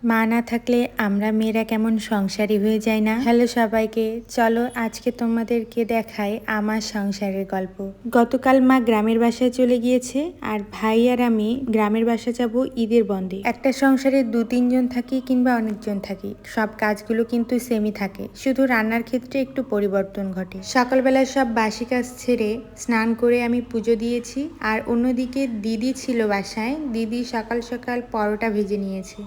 মা না থাকলে আমরা মেয়েরা কেমন সংসারী হয়ে যায় না। হ্যালো সবাইকে, চলো আজকে তোমাদেরকে দেখাই আমার সংসারের গল্প। গতকাল মা গ্রামের বাসায় চলে গিয়েছে আর ভাই আর আমি গ্রামের বাসা যাব ঈদের বন্ধে। একটা সংসারে 2-3 জন থাকি কিংবা অনেকজন থাকি, সব কাজগুলো কিন্তু সেমই থাকে, শুধু রান্নার ক্ষেত্রে একটু পরিবর্তন ঘটে। সকালবেলা সব বাসি কাজ ছেড়ে স্নান করে আমি পুজো দিয়েছি আর অন্যদিকে দিদি ছিল বাসায়। দিদি সকাল সকাল পরোটা ভেজে নিয়েছে।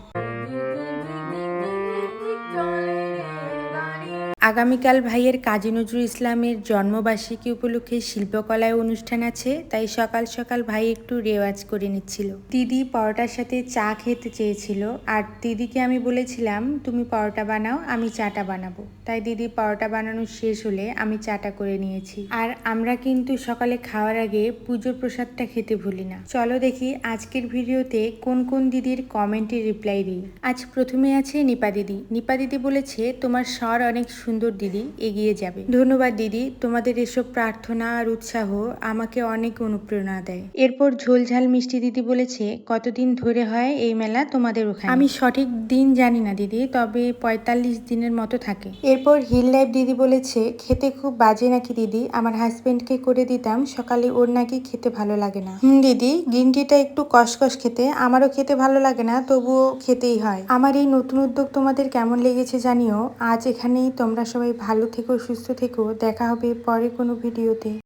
আগামীকাল ভাইয়ের কাজী নজরুল ইসলামের জন্মবার্ষিকী উপলক্ষে শিল্পকলায় অনুষ্ঠান আছে, তাই সকাল সকাল ভাই একটু রেওয়াজ করে নিচ্ছিল। দিদি পরোটার সাথে চা খেতে চেয়েছিল আর দিদিকে আমি বলেছিলাম তুমি পরোটা বানাও, আমি চাটা বানাবো। তাই দিদি পরোটা বানানো শেষ হলে আমি চাটা করে নিয়েছি। আর আমরা কিন্তু সকালে খাওয়ার আগে পুজোর প্রসাদটা খেতে ভুলি না। চলো দেখি আজকের ভিডিওতে কোন কোন দিদির কমেন্টে রিপ্লাই দিই। আজ প্রথমে আছে নিপা দিদি। নিপা দিদি বলেছে তোমার স্বর অনেক সুন্দর দিদি, এগিয়ে যাবে। ধন্যবাদ দিদি, তোমাদের এসব প্রার্থনা আর উৎসাহ আমাকে অনেক অনুপ্রেরণা দেয়। এরপর ঝোলঝাল মিষ্টি দিদি বলেছে কতদিন ধরে হয় এই মেলা তোমাদের ওখানে? আমি সঠিক দিন জানি না দিদি, তবে 45 দিনের মতো থাকে। এরপর হিল লাইফ দিদি বলেছে খেতে খুব বাজে নাকি দিদি, আমার হাজবেন্ডকে করে দিতাম সকালে, ওর নাকি খেতে ভালো লাগে না। দিদি, গ্রিন টিটা একটু কসকস খেতে, আমারও খেতে ভালো লাগে না, তবুও খেতেই হয়। আমার এই নতুন উদ্যোগ তোমাদের কেমন লেগেছে জানিও। আজ এখানেই, তোমরা সবাই ভালো থেকো, সুস্থ থেকো, দেখা হবে পরে কোনো ভিডিওতে।